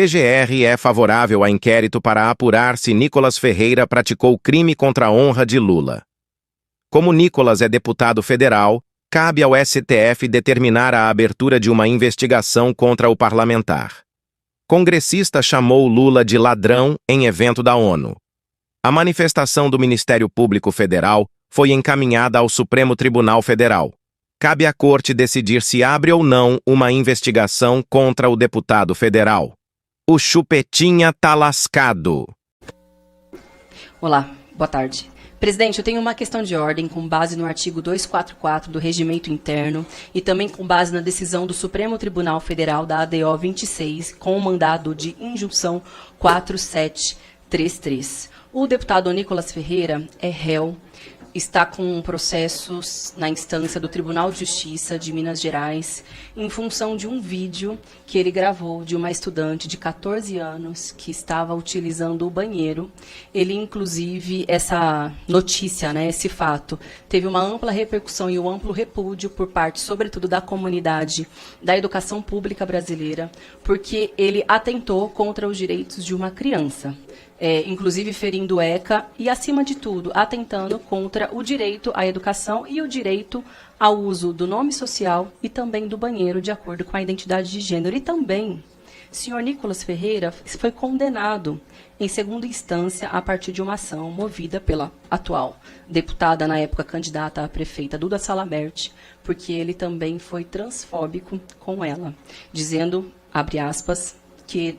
PGR é favorável a inquérito para apurar se Nicolas Ferreira praticou crime contra a honra de Lula. Como Nicolas é deputado federal, cabe ao STF determinar a abertura de uma investigação contra o parlamentar. Congressista chamou Lula de ladrão em evento da ONU. A manifestação do Ministério Público Federal foi encaminhada ao Supremo Tribunal Federal. Cabe à Corte decidir se abre ou não uma investigação contra o deputado federal. O Chupetinha tá lascado. Olá, boa tarde. Presidente, eu tenho uma questão de ordem com base no artigo 244 do Regimento Interno e também com base na decisão do Supremo Tribunal Federal da ADO 26, com o mandado de injunção 4733. O deputado Nicolas Ferreira é réu, está com processos na instância do Tribunal de Justiça de Minas Gerais em função de um vídeo que ele gravou de uma estudante de 14 anos que estava utilizando o banheiro. Ele, inclusive, essa notícia, esse fato, teve uma ampla repercussão e um amplo repúdio por parte, sobretudo, da comunidade da educação pública brasileira, porque ele atentou contra os direitos de uma criança. Inclusive ferindo o ECA e, acima de tudo, atentando contra o direito à educação e o direito ao uso do nome social e também do banheiro, de acordo com a identidade de gênero. E também, o senhor Nicolas Ferreira foi condenado em segunda instância a partir de uma ação movida pela atual deputada, na época candidata a prefeita, Duda Salabert, porque ele também foi transfóbico com ela, dizendo, abre aspas, que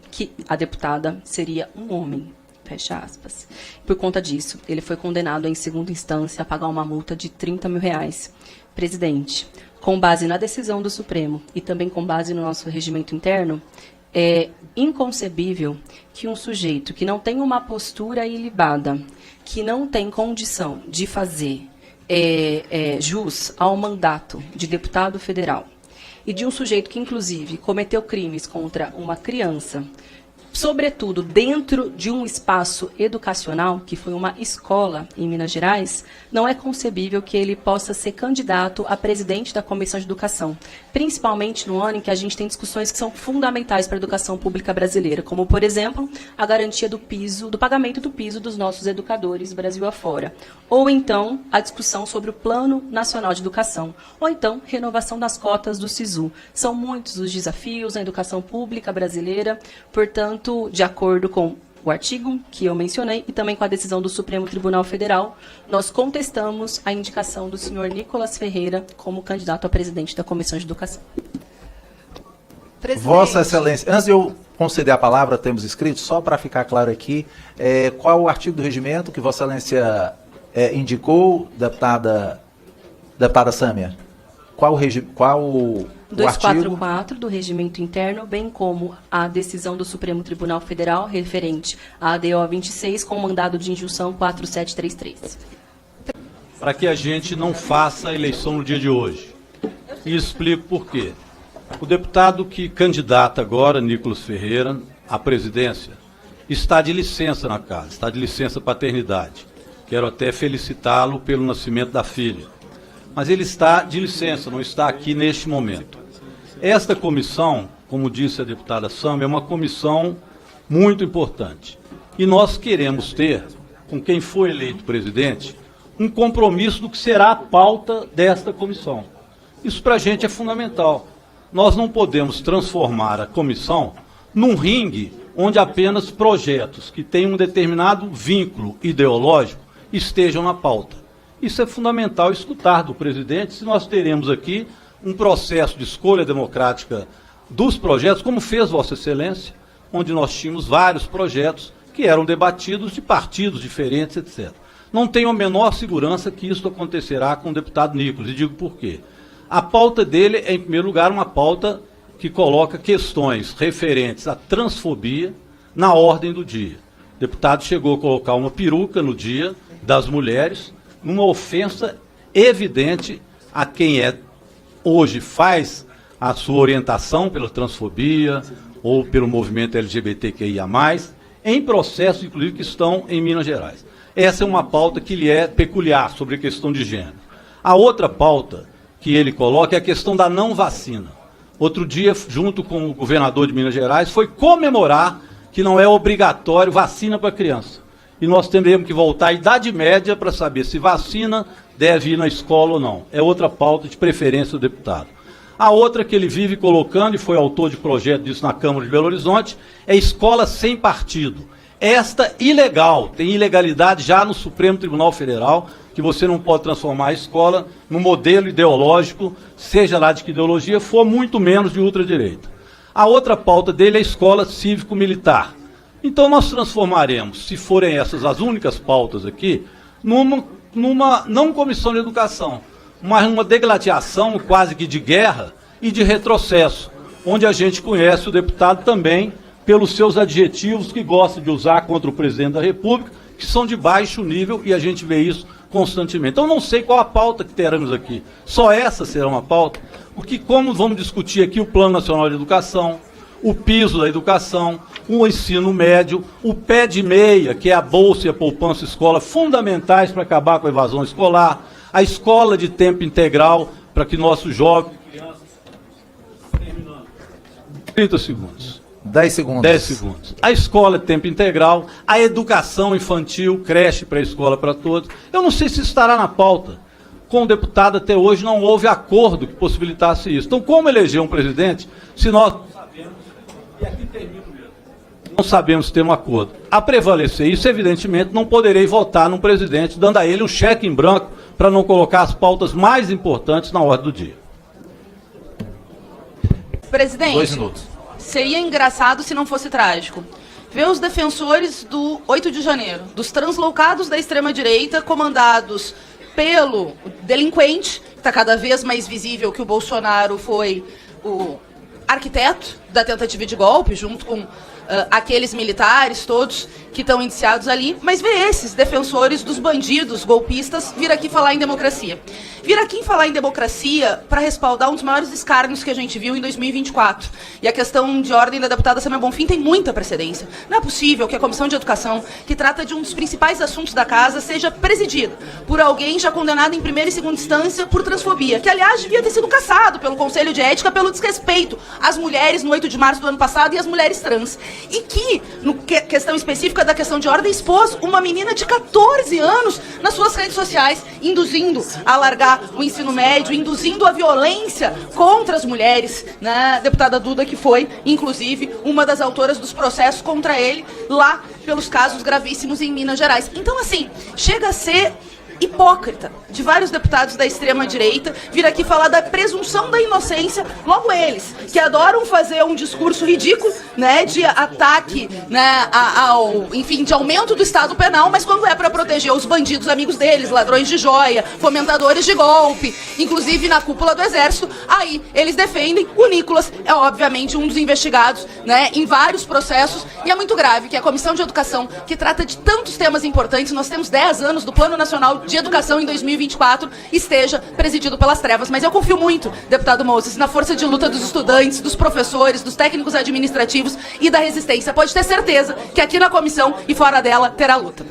a deputada seria um homem. Fecha aspas. Por conta disso, ele foi condenado em segunda instância a pagar uma multa de R$30 mil. Presidente, com base na decisão do Supremo e também com base no nosso regimento interno, é inconcebível que um sujeito que não tem uma postura ilibada, que não tem condição de fazer jus ao mandato de deputado federal, e de um sujeito que, inclusive, cometeu crimes contra uma criança, sobretudo dentro de um espaço educacional, que foi uma escola em Minas Gerais, não é concebível que ele possa ser candidato a presidente da Comissão de Educação, principalmente no ano em que a gente tem discussões que são fundamentais para a educação pública brasileira, como, por exemplo, a garantia do pagamento do piso dos nossos educadores Brasil afora, ou então a discussão sobre o Plano Nacional de Educação, ou então renovação das cotas do SISU. São muitos os desafios na educação pública brasileira, portanto, de acordo com o artigo que eu mencionei e também com a decisão do Supremo Tribunal Federal, nós contestamos a indicação do senhor Nicolas Ferreira como candidato a presidente da Comissão de Educação. Presidente. Vossa Excelência, antes de eu conceder a palavra, temos escrito, só para ficar claro aqui, qual o artigo do regimento que Vossa Excelência indicou, deputada Sâmia? Qual o 244 do Regimento Interno, bem como a decisão do Supremo Tribunal Federal referente à ADO 26 com mandado de injunção 4733. Para que a gente não faça a eleição no dia de hoje. E explico por quê. O deputado que candidata agora, Nicolas Ferreira, à presidência, está de licença na casa, está de licença paternidade. Quero até felicitá-lo pelo nascimento da filha. Mas ele está de licença, não está aqui neste momento. Esta comissão, como disse a deputada Sâmia, é uma comissão muito importante. E nós queremos ter, com quem for eleito presidente, um compromisso do que será a pauta desta comissão. Isso para a gente é fundamental. Nós não podemos transformar a comissão num ringue onde apenas projetos que têm um determinado vínculo ideológico estejam na pauta. Isso é fundamental escutar do presidente, se nós teremos aqui um processo de escolha democrática dos projetos, como fez Vossa Excelência, onde nós tínhamos vários projetos que eram debatidos de partidos diferentes, etc. Não tenho a menor segurança que isso acontecerá com o deputado Nicolas, e digo por quê. A pauta dele é, em primeiro lugar, uma pauta que coloca questões referentes à transfobia na ordem do dia. O deputado chegou a colocar uma peruca no Dia das Mulheres, uma ofensa evidente a quem hoje faz a sua orientação pela transfobia ou pelo movimento LGBTQIA+, em processos, inclusive, que estão em Minas Gerais. Essa é uma pauta que lhe é peculiar sobre a questão de gênero. A outra pauta que ele coloca é a questão da não vacina. outro dia, junto com o governador de Minas Gerais, foi comemorar que não é obrigatório vacina para criança. E nós teremos que voltar à Idade Média para saber se vacina deve ir na escola ou não. É outra pauta de preferência do deputado. A outra que ele vive colocando, e foi autor de projeto disso na Câmara de Belo Horizonte, é escola sem partido. Esta ilegal, tem ilegalidade já no Supremo Tribunal Federal, que você não pode transformar a escola num modelo ideológico, seja lá de que ideologia for, muito menos de ultradireita. A outra pauta dele é a escola cívico-militar. Então nós transformaremos, se forem essas as únicas pautas aqui, numa não comissão de educação, mas uma degladiação quase que de guerra e de retrocesso, onde a gente conhece o deputado também pelos seus adjetivos que gosta de usar contra o presidente da República, que são de baixo nível, e a gente vê isso constantemente. Então não sei qual a pauta que teremos aqui. Só essa será uma pauta, porque como vamos discutir aqui o Plano Nacional de Educação, o piso da educação, o ensino médio, o pé de meia, que é a bolsa e a poupança escola, fundamentais para acabar com a evasão escolar, a escola de tempo integral, para que nossos jovens, crianças, terminando, 30 segundos. 10 segundos. 10 segundos. A escola de tempo integral, a educação infantil, creche para a escola para todos. Eu não sei se estará na pauta. Com o deputado até hoje não houve acordo que possibilitasse isso. Então, como eleger um presidente, se nós não sabemos, e aqui termino mesmo, não sabemos ter um acordo. A prevalecer isso, evidentemente, não poderei votar num presidente, dando a ele um cheque em branco para não colocar as pautas mais importantes na ordem do dia. Presidente, 2 minutos. Seria engraçado se não fosse trágico. Ver os defensores do 8 de janeiro, dos translocados da extrema-direita, comandados pelo delinquente, que está cada vez mais visível que o Bolsonaro foi o arquiteto da tentativa de golpe, junto com aqueles militares todos que estão indiciados ali, mas ver esses defensores dos bandidos golpistas vir aqui falar em democracia. Vir aqui falar em democracia para respaldar um dos maiores escárnios que a gente viu em 2024. E a questão de ordem da deputada Sâmia Bonfim tem muita precedência. Não é possível que a Comissão de Educação, que trata de um dos principais assuntos da casa, seja presidida por alguém já condenado em primeira e segunda instância por transfobia, que, aliás, devia ter sido cassado pelo Conselho de Ética pelo desrespeito às mulheres no 8 de março do ano passado e às mulheres trans. E que, no questão específica da questão de ordem, expôs uma menina de 14 anos nas suas redes sociais, induzindo a largar o ensino médio, induzindo a violência contra as mulheres, né? Deputada Duda, que foi, inclusive, uma das autoras dos processos contra ele, lá pelos casos gravíssimos em Minas Gerais. Então, assim, chega a ser hipócrita de vários deputados da extrema-direita vir aqui falar da presunção da inocência, logo eles, que adoram fazer um discurso ridículo, né, de ataque, né, enfim, de aumento do Estado penal, mas quando é para proteger os bandidos amigos deles, ladrões de joia, fomentadores de golpe, inclusive na cúpula do Exército, aí eles defendem. O Nicolas é, obviamente, um dos investigados, né, em vários processos, e é muito grave que a Comissão de Educação, que trata de tantos temas importantes, nós temos 10 anos do Plano Nacional de Educação em 2024, esteja presidido pelas trevas. Mas eu confio muito, deputado Moses, na força de luta dos estudantes, dos professores, dos técnicos administrativos e da resistência. Pode ter certeza que aqui na comissão e fora dela terá luta.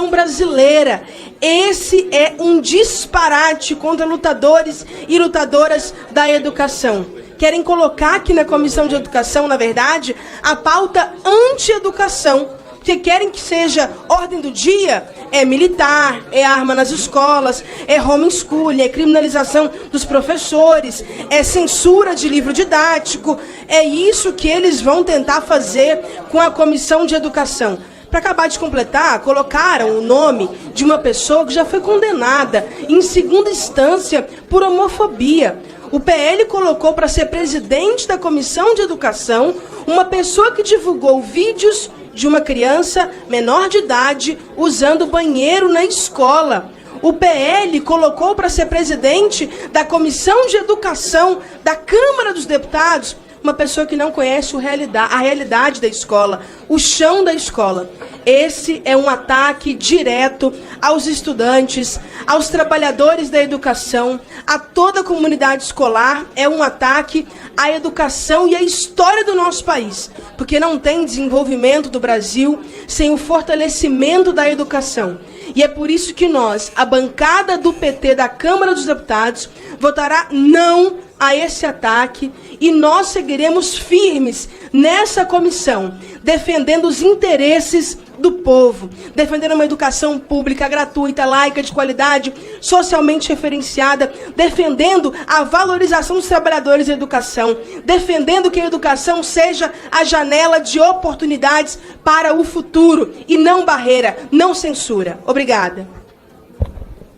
Brasileira. Esse é um disparate contra lutadores e lutadoras da educação. Querem colocar aqui na Comissão de Educação, na verdade, a pauta anti-educação, porque querem que seja ordem do dia, é militar, é arma nas escolas, é homeschooling, é criminalização dos professores, é censura de livro didático. É isso que eles vão tentar fazer com a Comissão de Educação. Para acabar de completar, colocaram o nome de uma pessoa que já foi condenada em segunda instância por homofobia. O PL colocou para ser presidente da Comissão de Educação uma pessoa que divulgou vídeos de uma criança menor de idade usando banheiro na escola. O PL colocou para ser presidente da Comissão de Educação da Câmara dos Deputados uma pessoa que não conhece a realidade da escola, o chão da escola. Esse é um ataque direto aos estudantes, aos trabalhadores da educação, a toda a comunidade escolar. É um ataque à educação e à história do nosso país, porque não tem desenvolvimento do Brasil sem o fortalecimento da educação. E é por isso que nós, a bancada do PT da Câmara dos Deputados, votará não a esse ataque e nós seguiremos firmes nessa comissão, defendendo os interesses do povo, defendendo uma educação pública, gratuita, laica, de qualidade, socialmente referenciada, defendendo a valorização dos trabalhadores da educação, defendendo que a educação seja a janela de oportunidades para o futuro e não barreira, não censura. Obrigada.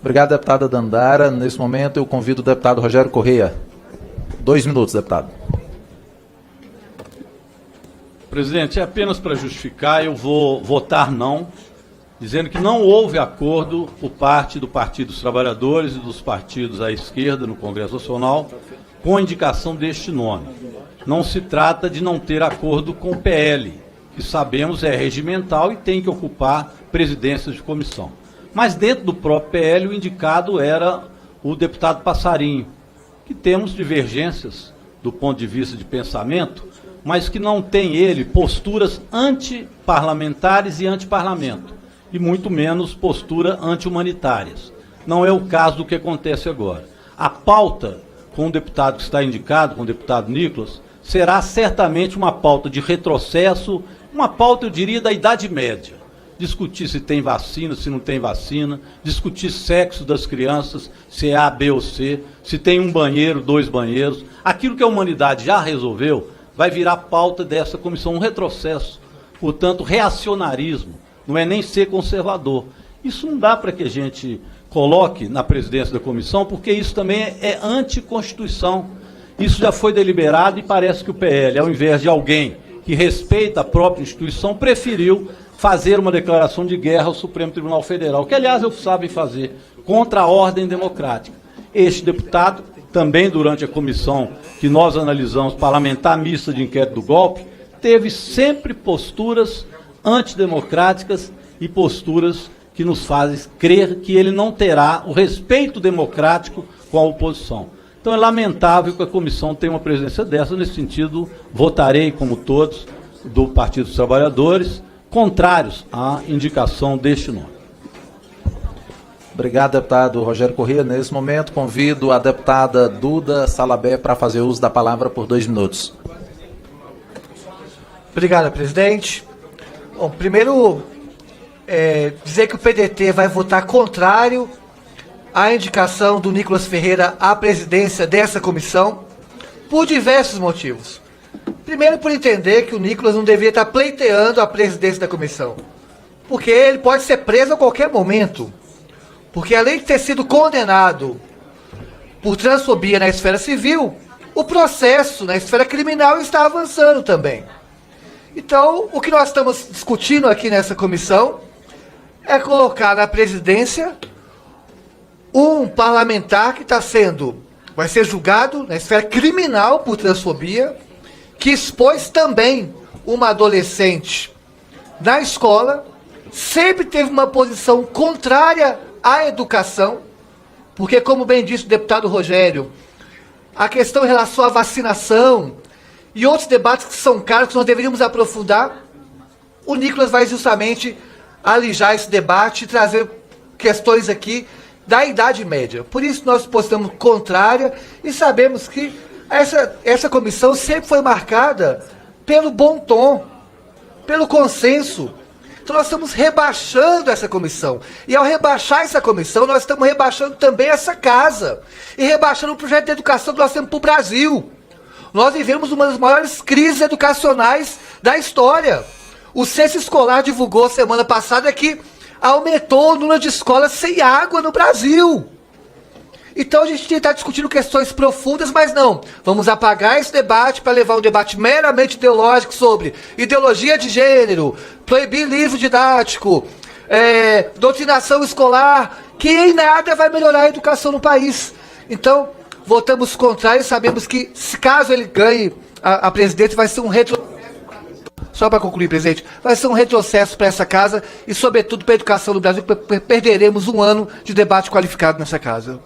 Obrigado, deputada Dandara. Nesse momento, eu convido o deputado Rogério Correia. 2 minutos, deputado. Presidente, é apenas para justificar, eu vou votar não, dizendo que não houve acordo por parte do Partido dos Trabalhadores e dos partidos à esquerda no Congresso Nacional com a indicação deste nome. Não se trata de não ter acordo com o PL, que sabemos é regimental e tem que ocupar presidências de comissão. Mas dentro do próprio PL, o indicado era o deputado Passarinho, que temos divergências do ponto de vista de pensamento, mas que não tem ele posturas antiparlamentares e antiparlamento, e muito menos postura anti-humanitárias. Não é o caso do que acontece agora. A pauta com o deputado que está indicado, com o deputado Nicolas, será certamente uma pauta de retrocesso, uma pauta, eu diria, da Idade Média. Discutir se tem vacina, se não tem vacina, discutir sexo das crianças, se é A, B ou C, se tem um banheiro, 2 banheiros. Aquilo que a humanidade já resolveu vai virar pauta dessa comissão, um retrocesso. Portanto, reacionarismo, não é nem ser conservador. Isso não dá para que a gente coloque na presidência da comissão, porque isso também é anticonstituição. Isso já foi deliberado e parece que o PL, ao invés de alguém que respeita a própria instituição, preferiu fazer uma declaração de guerra ao Supremo Tribunal Federal, que, aliás, eles sabem fazer, contra a ordem democrática. Este deputado, também durante a comissão que nós analisamos, parlamentar mista de inquérito do golpe, teve sempre posturas antidemocráticas e posturas que nos fazem crer que ele não terá o respeito democrático com a oposição. Então é lamentável que a comissão tenha uma presença dessa. Nesse sentido, votarei, como todos, do Partido dos Trabalhadores, contrários à indicação deste nome. Obrigado, deputado Rogério Correia. Nesse momento, convido a deputada Duda Salabé para fazer uso da palavra por 2 minutos. Obrigado, presidente. Bom, primeiro, dizer que o PDT vai votar contrário à indicação do Nicolas Ferreira à presidência dessa comissão, por diversos motivos. Primeiro, por entender que o Nicolas não deveria estar pleiteando a presidência da comissão, porque ele pode ser preso a qualquer momento. Porque além de ter sido condenado por transfobia na esfera civil, o processo na esfera criminal está avançando também. Então, o que nós estamos discutindo aqui nessa comissão é colocar na presidência um parlamentar que vai ser julgado na esfera criminal por transfobia, que expôs também uma adolescente na escola, sempre teve uma posição contrária à educação, porque, como bem disse o deputado Rogério, a questão em relação à vacinação e outros debates que são caros, que nós deveríamos aprofundar, o Nicolas vai justamente alijar esse debate e trazer questões aqui da Idade Média. Por isso nós postamos contrária e sabemos que essa comissão sempre foi marcada pelo bom tom, pelo consenso. Então nós estamos rebaixando essa comissão. E ao rebaixar essa comissão, nós estamos rebaixando também essa casa. E rebaixando o projeto de educação que nós temos para o Brasil. Nós vivemos uma das maiores crises educacionais da história. O Censo Escolar divulgou semana passada que aumentou o número de escolas sem água no Brasil. Então a gente está discutindo questões profundas, mas não. Vamos apagar esse debate para levar um debate meramente ideológico sobre ideologia de gênero, proibir livro didático, doutrinação escolar, que em nada vai melhorar a educação no país. Então, votamos contrário e sabemos que, se caso ele ganhe a presidência, vai ser um retrocesso. Só para concluir, presidente, vai ser um retrocesso para essa casa e, sobretudo, para a educação do Brasil, perderemos um ano de debate qualificado nessa casa.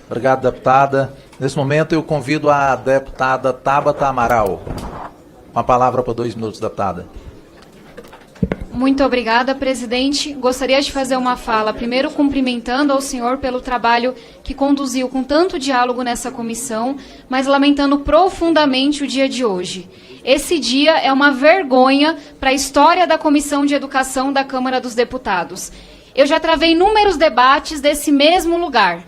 Obrigado, deputada. Nesse momento, eu convido a deputada Tabata Amaral. Uma palavra por 2 minutos, deputada. Muito obrigada, presidente. Gostaria de fazer uma fala, primeiro cumprimentando ao senhor pelo trabalho que conduziu com tanto diálogo nessa comissão, mas lamentando profundamente o dia de hoje. Esse dia é uma vergonha para a história da Comissão de Educação da Câmara dos Deputados. Eu já travei inúmeros debates desse mesmo lugar.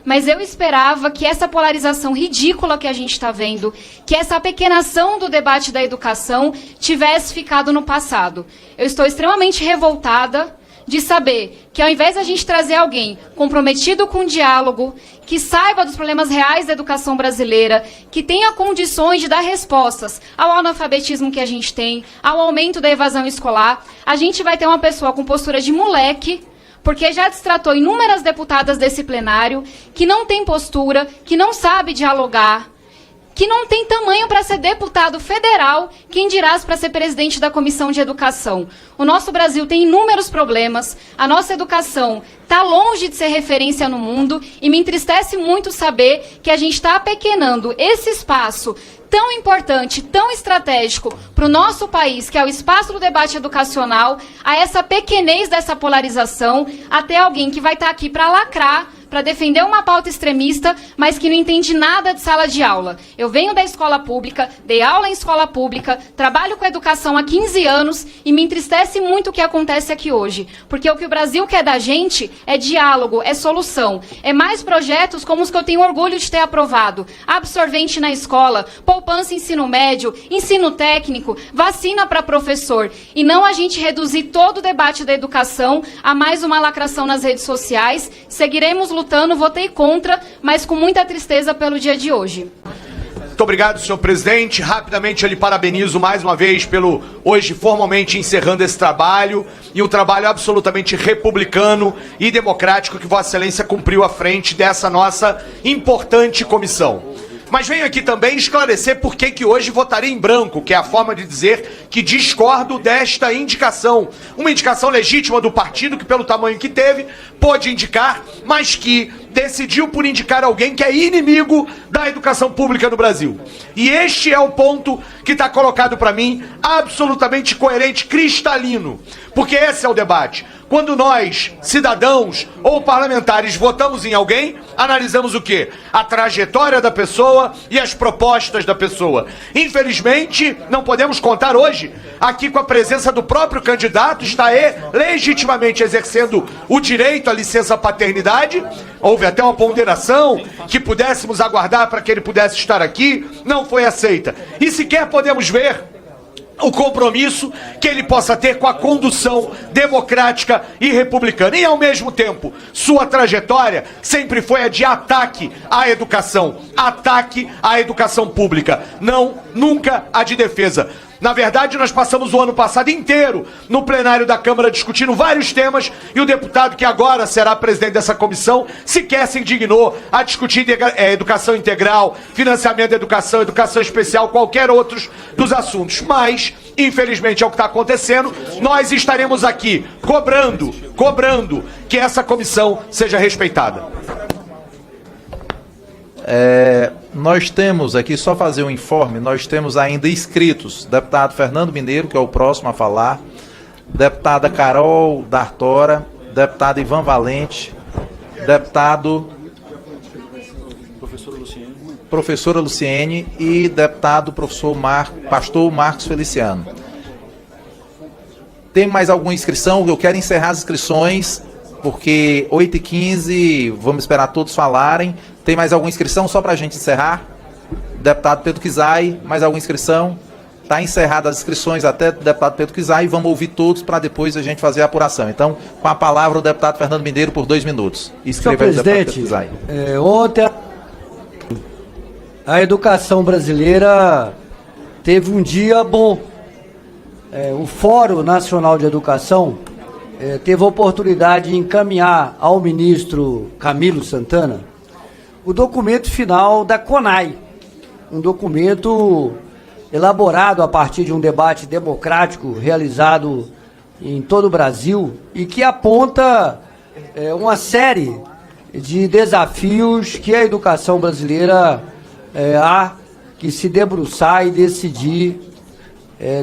Mas eu esperava que essa polarização ridícula que a gente está vendo, que essa apequenação do debate da educação tivesse ficado no passado. Eu estou extremamente revoltada de saber que ao invés da gente trazer alguém comprometido com o diálogo, que saiba dos problemas reais da educação brasileira, que tenha condições de dar respostas ao analfabetismo que a gente tem, ao aumento da evasão escolar, a gente vai ter uma pessoa com postura de moleque, porque já destratou inúmeras deputadas desse plenário, que não tem postura, que não sabe dialogar, que não tem tamanho para ser deputado federal, quem dirá para ser presidente da Comissão de Educação. O nosso Brasil tem inúmeros problemas, a nossa educação está longe de ser referência no mundo, e me entristece muito saber que a gente está apequenando esse espaço tão importante, tão estratégico para o nosso país, que é o espaço do debate educacional, a essa pequenez dessa polarização, até alguém que vai estar aqui para lacrar, para defender uma pauta extremista, mas que não entende nada de sala de aula. Eu venho da escola pública, dei aula em escola pública, trabalho com educação há 15 anos e me entristece muito o que acontece aqui hoje. Porque o que o Brasil quer da gente é diálogo, é solução, é mais projetos como os que eu tenho orgulho de ter aprovado. Absorvente na escola, poupança em ensino médio, ensino técnico, vacina para professor. E não a gente reduzir todo o debate da educação a mais uma lacração nas redes sociais. Seguiremos lutando, votei contra, mas com muita tristeza pelo dia de hoje. Muito obrigado, senhor presidente. Rapidamente eu lhe parabenizo mais uma vez pelo hoje formalmente encerrando esse trabalho, e um trabalho absolutamente republicano e democrático que Vossa Excelência cumpriu à frente dessa nossa importante comissão. Mas venho aqui também esclarecer por que hoje votarei em branco, que é a forma de dizer que discordo desta indicação. Uma indicação legítima do partido que, pelo tamanho que teve, pôde indicar, mas que decidiu por indicar alguém que é inimigo da educação pública no Brasil. E este é o ponto que está colocado para mim absolutamente coerente, cristalino, porque esse é o debate. Quando nós, cidadãos ou parlamentares, votamos em alguém, analisamos o quê? A trajetória da pessoa e as propostas da pessoa. Infelizmente, não podemos contar hoje aqui com a presença do próprio candidato, está legitimamente exercendo o direito à licença paternidade. Houve até uma ponderação que pudéssemos aguardar para que ele pudesse estar aqui, não foi aceita. E sequer podemos ver o compromisso que ele possa ter com a condução democrática e republicana. E, ao mesmo tempo, sua trajetória sempre foi a de ataque à educação pública, não, nunca a de defesa. Na verdade, nós passamos o ano passado inteiro no plenário da Câmara discutindo vários temas, e o deputado que agora será presidente dessa comissão sequer se indignou a discutir educação integral, financiamento da educação, educação especial, qualquer outros dos assuntos. Mas, infelizmente, é o que está acontecendo. Nós estaremos aqui cobrando que essa comissão seja respeitada. Nós temos aqui, só fazer um informe, nós temos ainda inscritos, deputado Fernando Mineiro, que é o próximo a falar, deputada Carol D'Artora, deputado Ivan Valente, deputado professora Luciene e deputado pastor Marcos Feliciano. Tem mais alguma inscrição? Eu quero encerrar as inscrições, porque 8h15, vamos esperar todos falarem. Tem mais alguma inscrição só para a gente encerrar? Deputado Pedro Kizai, mais alguma inscrição? Está encerradas as inscrições até do deputado Pedro Kizai, e vamos ouvir todos para depois a gente fazer a apuração. Então, com a palavra o deputado Fernando Mineiro por 2 minutos. Senhor presidente, ontem a educação brasileira teve um dia bom. O Fórum Nacional de Educação teve a oportunidade de encaminhar ao ministro Camilo Santana o documento final da CONAI, um documento elaborado a partir de um debate democrático realizado em todo o Brasil e que aponta uma série de desafios que a educação brasileira há que se debruçar e decidir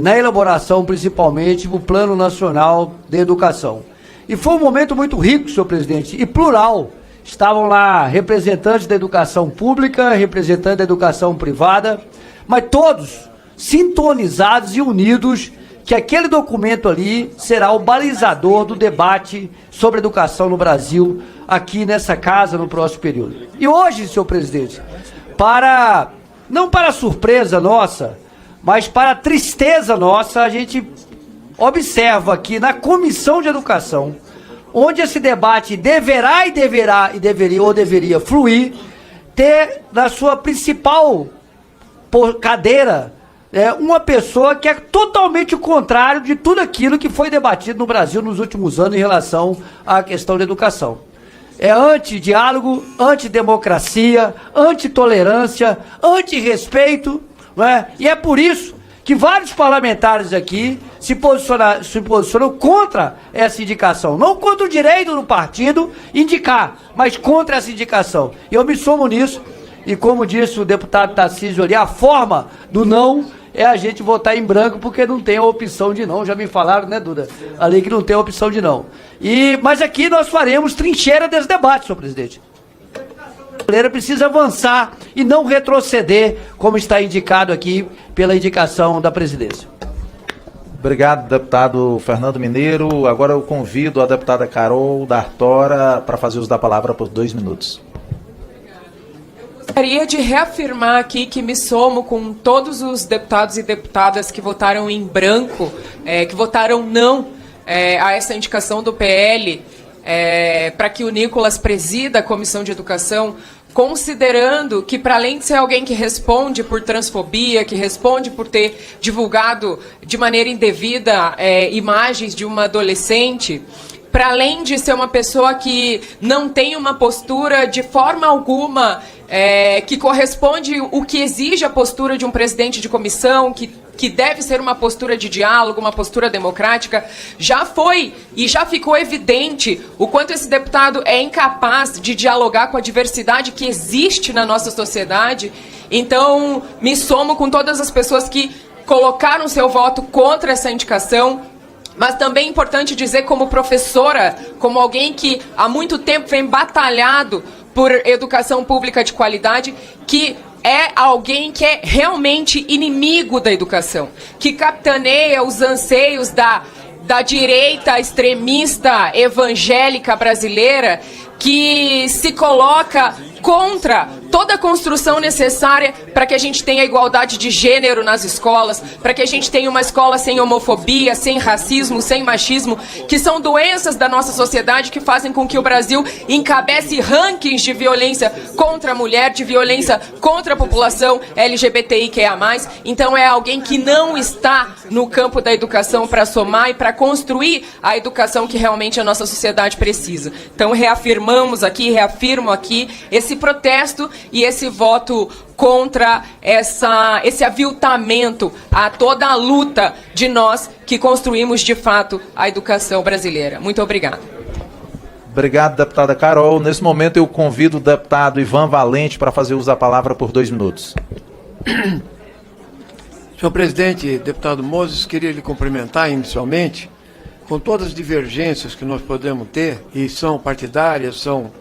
na elaboração, principalmente, do Plano Nacional de Educação. E foi um momento muito rico, senhor presidente, e plural. Estavam lá representantes da educação pública, representantes da educação privada, mas todos sintonizados e unidos que aquele documento ali será o balizador do debate sobre educação no Brasil, aqui nessa casa, no próximo período. E hoje, senhor presidente, não para surpresa nossa, mas para tristeza nossa, a gente observa aqui na Comissão de Educação, onde esse debate deveria fluir, ter na sua principal cadeira uma pessoa que é totalmente o contrário de tudo aquilo que foi debatido no Brasil nos últimos anos em relação à questão da educação. É anti-diálogo, anti-democracia, anti-tolerância, anti-respeito, não é? E é por isso que vários parlamentares aqui se posicionam contra essa indicação. Não contra o direito do partido indicar, mas contra essa indicação. E eu me somo nisso, e como disse o deputado Tarcísio ali, a forma do não é a gente votar em branco, porque não tem a opção de não. Já me falaram, né, Duda? Ali que não tem a opção de não. Mas aqui nós faremos trincheira desse debate, senhor presidente. A brasileira precisa avançar e não retroceder, como está indicado aqui pela indicação da presidência. Obrigado, deputado Fernando Mineiro. Agora eu convido a deputada Carol D'Artora para fazer uso da palavra por 2 minutos. Gostaria de reafirmar aqui que me somo com todos os deputados e deputadas que votaram em branco, que votaram não a essa indicação do PL, para que o Nicolas presida a Comissão de Educação, considerando que, para além de ser alguém que responde por transfobia, que responde por ter divulgado de maneira indevida imagens de uma adolescente, para além de ser uma pessoa que não tem uma postura de forma alguma que corresponde o que exige a postura de um presidente de comissão, que deve ser uma postura de diálogo, uma postura democrática, já foi e já ficou evidente o quanto esse deputado é incapaz de dialogar com a diversidade que existe na nossa sociedade. Então, me somo com todas as pessoas que colocaram seu voto contra essa indicação. Mas também é importante dizer, como professora, como alguém que há muito tempo vem batalhado por educação pública de qualidade, que é alguém que é realmente inimigo da educação, que capitaneia os anseios da direita extremista evangélica brasileira, que se coloca contra toda a construção necessária para que a gente tenha igualdade de gênero nas escolas, para que a gente tenha uma escola sem homofobia, sem racismo, sem machismo, que são doenças da nossa sociedade que fazem com que o Brasil encabece rankings de violência contra a mulher, de violência contra a população LGBTIQIA+. Então é alguém que não está no campo da educação para somar e para construir a educação que realmente a nossa sociedade precisa. Então reafirmo aqui esse protesto e esse voto contra esse aviltamento a toda a luta de nós que construímos de fato a educação brasileira. Muito obrigada. Obrigado, deputada Carol. Nesse momento eu convido o deputado Ivan Valente para fazer uso da palavra por 2 minutos. Senhor presidente, deputado Moses, queria lhe cumprimentar inicialmente com todas as divergências que nós podemos ter, e são partidárias, são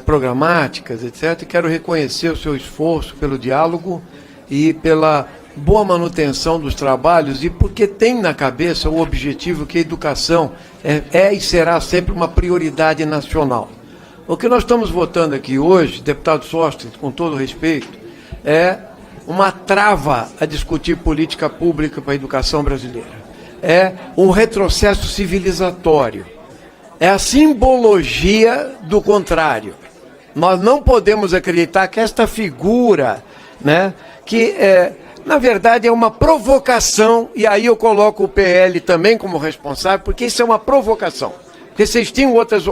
programáticas, etc. E quero reconhecer o seu esforço pelo diálogo e pela boa manutenção dos trabalhos, e porque tem na cabeça o objetivo que a educação é e será sempre uma prioridade nacional. O que nós estamos votando aqui hoje, deputado Sóstenes, com todo respeito, é uma trava a discutir política pública para a educação brasileira. É um retrocesso civilizatório. É a simbologia do contrário. Nós não podemos acreditar que esta figura, né, que na verdade é uma provocação, e aí eu coloco o PL também como responsável, porque isso é uma provocação. Porque vocês tinham outras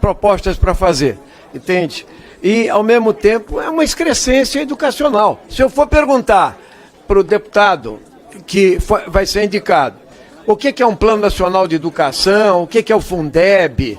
propostas para fazer, entende? E, ao mesmo tempo, é uma excrescência educacional. Se eu for perguntar para o deputado que vai ser indicado o que é um Plano Nacional de Educação, o que é o Fundeb,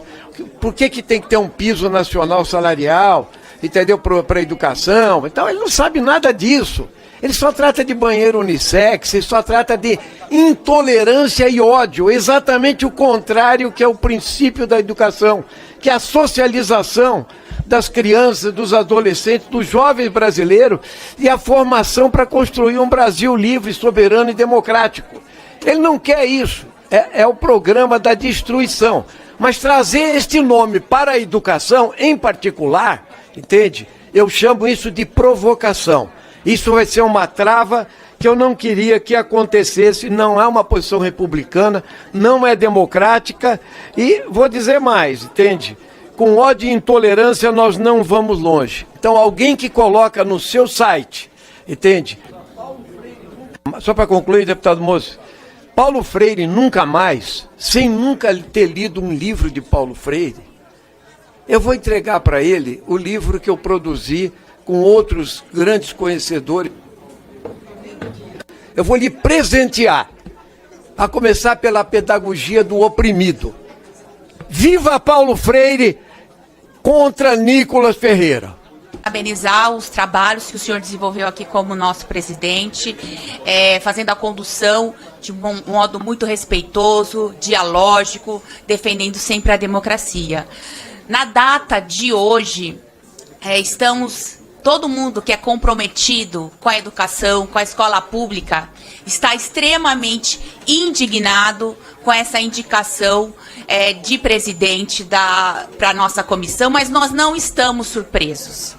por que tem que ter um piso nacional salarial, entendeu, para a educação, então ele não sabe nada disso. Ele só trata de banheiro unissex, ele só trata de intolerância e ódio, exatamente o contrário que é o princípio da educação, que é a socialização das crianças, dos adolescentes, dos jovens brasileiros e a formação para construir um Brasil livre, soberano e democrático. Ele não quer isso, é o programa da destruição. Mas trazer este nome para a educação, em particular, entende? Eu chamo isso de provocação. Isso vai ser uma trava que eu não queria que acontecesse, não é uma posição republicana, não é democrática e vou dizer mais, entende? Com ódio e intolerância nós não vamos longe. Então alguém que coloca no seu site, entende? Só para concluir, deputado Moses, Paulo Freire nunca mais, sem nunca ter lido um livro de Paulo Freire, eu vou entregar para ele o livro que eu produzi com outros grandes conhecedores. Eu vou lhe presentear, a começar pela pedagogia do oprimido. Viva Paulo Freire contra Nicolas Ferreira. Parabenizar os trabalhos que o senhor desenvolveu aqui como nosso presidente, fazendo a condução de um modo muito respeitoso, dialógico, defendendo sempre a democracia. Na data de hoje, todo mundo que é comprometido com a educação, com a escola pública, está extremamente indignado com essa indicação de presidente para a nossa comissão, mas nós não estamos surpresos.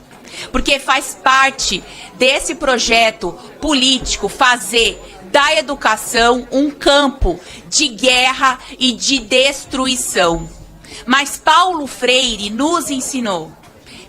Porque faz parte desse projeto político fazer da educação um campo de guerra e de destruição. Mas Paulo Freire nos ensinou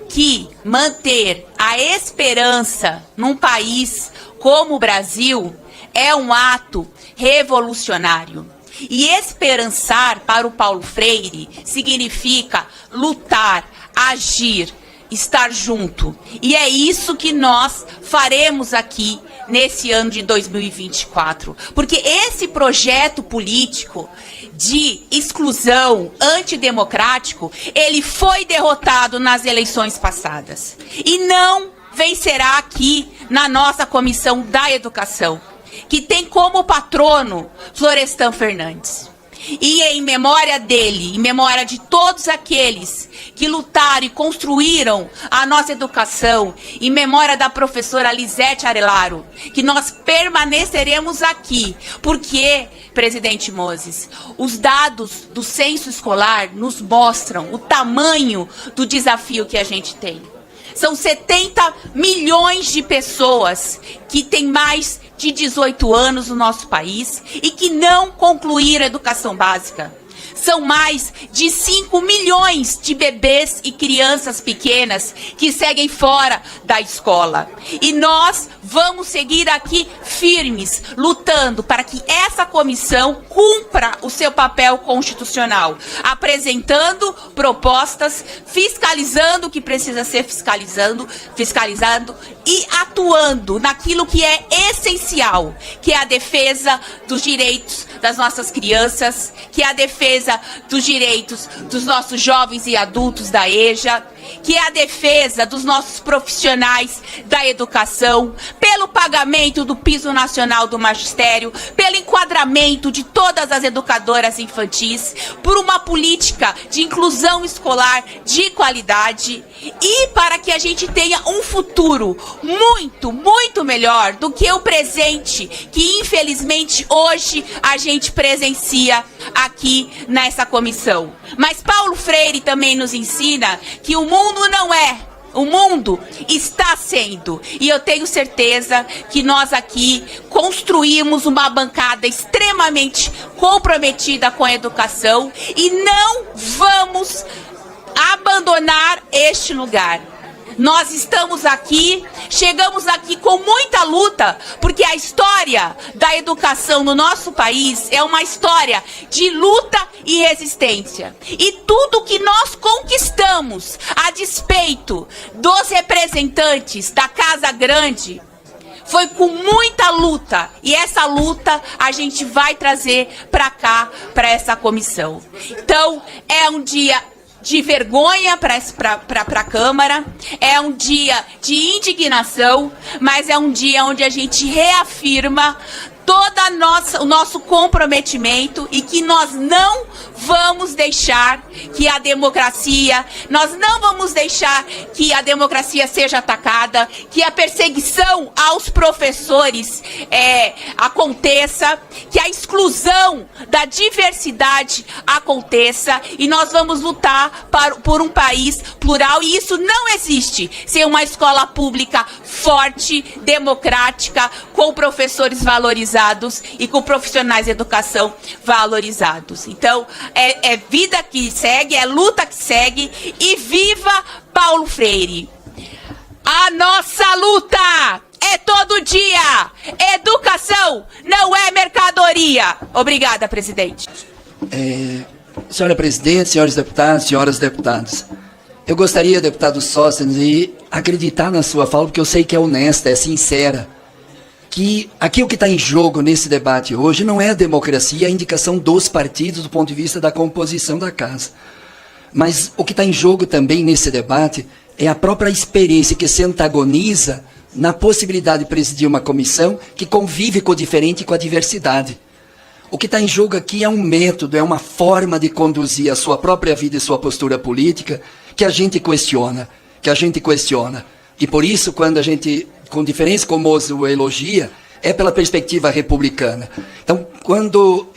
que manter a esperança num país como o Brasil é um ato revolucionário. E esperançar para o Paulo Freire significa lutar, agir, estar junto. E é isso que nós faremos aqui nesse ano de 2024. Porque esse projeto político de exclusão antidemocrático, ele foi derrotado nas eleições passadas. E não vencerá aqui na nossa Comissão da Educação, que tem como patrono Florestan Fernandes. E em memória dele, em memória de todos aqueles que lutaram e construíram a nossa educação, em memória da professora Lisete Arelaro, que nós permaneceremos aqui, porque, presidente Moses, os dados do censo escolar nos mostram o tamanho do desafio que a gente tem. São 70 milhões de pessoas que têm mais de 18 anos no nosso país e que não concluíram a educação básica. São mais de 5 milhões de bebês e crianças pequenas que seguem fora da escola. E nós vamos seguir aqui firmes, lutando para que essa comissão cumpra o seu papel constitucional, apresentando propostas, fiscalizando o que precisa ser fiscalizado e atuando naquilo que é essencial, que é a defesa dos direitos das nossas crianças, que é a defesa dos direitos dos nossos jovens e adultos da EJA, que é a defesa dos nossos profissionais da educação, pelo pagamento do piso nacional do magistério, pelo enquadramento de todas as educadoras infantis, por uma política de inclusão escolar de qualidade e para que a gente tenha um futuro muito, muito melhor do que o presente que infelizmente hoje a gente presencia aqui nessa comissão. Mas Paulo Freire também nos ensina que o mundo não é, o mundo está sendo. E eu tenho certeza que nós aqui construímos uma bancada extremamente comprometida com a educação e não vamos abandonar este lugar. Nós estamos aqui, chegamos aqui com muita luta, porque a história da educação no nosso país é uma história de luta e resistência. E tudo que nós conquistamos, a despeito dos representantes da Casa Grande, foi com muita luta. E essa luta a gente vai trazer para cá, para essa comissão. Então, é um dia de vergonha para a Câmara, é um dia de indignação, mas é um dia onde a gente reafirma todo o nosso comprometimento e que nós não vamos deixar que a democracia, nós não vamos deixar que a democracia seja atacada, que a perseguição aos professores aconteça, que a exclusão da diversidade aconteça, e nós vamos lutar por um país plural, e isso não existe sem uma escola pública forte, democrática, com professores valorizados e com profissionais de educação valorizados. Então, é vida que segue, é luta que segue, e viva Paulo Freire! A nossa luta é todo dia! Educação não é mercadoria! Obrigada, presidente. Senhora presidente, senhores deputados, senhoras deputadas, eu gostaria, deputado Sóstenes, de acreditar na sua fala, porque eu sei que é honesta, é sincera, que aqui o que está em jogo nesse debate hoje não é a democracia, é a indicação dos partidos do ponto de vista da composição da casa. Mas o que está em jogo também nesse debate é a própria experiência que se antagoniza na possibilidade de presidir uma comissão que convive com o diferente e com a diversidade. O que está em jogo aqui é um método, é uma forma de conduzir a sua própria vida e sua postura política que a gente questiona, E por isso, quando a gente, com diferença como o elogia, é pela perspectiva republicana. Então, quando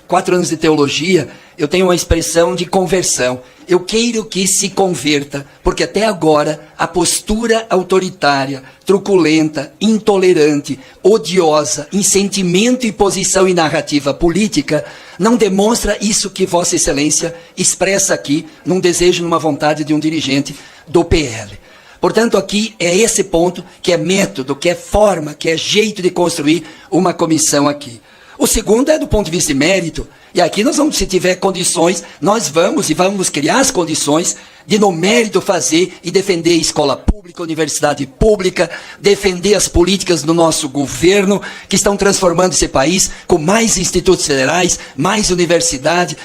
4 anos de teologia, eu tenho uma expressão de conversão. Eu quero que se converta, porque até agora a postura autoritária, truculenta, intolerante, odiosa, em sentimento e posição e narrativa política, não demonstra isso que Vossa Excelência expressa aqui, num desejo, numa vontade de um dirigente do PL. Portanto, aqui é esse ponto que é método, que é forma, que é jeito de construir uma comissão aqui. O segundo é do ponto de vista de mérito, e aqui nós vamos, se tiver condições, nós vamos criar as condições de, no mérito, fazer e defender a escola pública, a universidade pública, defender as políticas do nosso governo, que estão transformando esse país com mais institutos federais, mais universidade,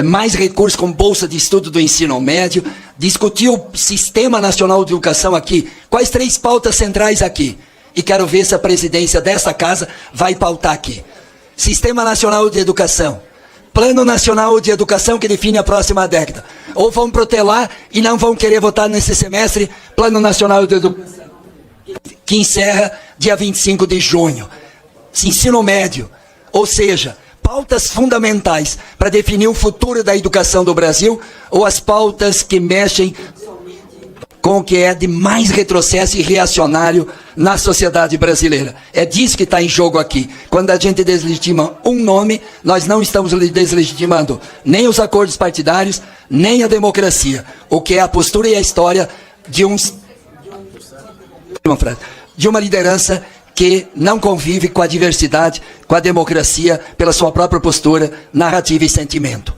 mais recursos como bolsa de estudo do ensino médio, discutir o Sistema Nacional de Educação aqui. Quais 3 pautas centrais aqui? E quero ver se a presidência dessa casa vai pautar aqui. Sistema Nacional de Educação. Plano Nacional de Educação que define a próxima década. Ou vão protelar e não vão querer votar nesse semestre Plano Nacional de Educação, que encerra dia 25 de junho. Ensino médio. Ou seja, pautas fundamentais para definir o futuro da educação do Brasil, ou as pautas que mexem com o que é de mais retrocesso e reacionário na sociedade brasileira. É disso que está em jogo aqui. Quando a gente deslegitima um nome, nós não estamos deslegitimando nem os acordos partidários, nem a democracia. O que é a postura e a história de uma liderança que não convive com a diversidade, com a democracia, pela sua própria postura, narrativa e sentimento.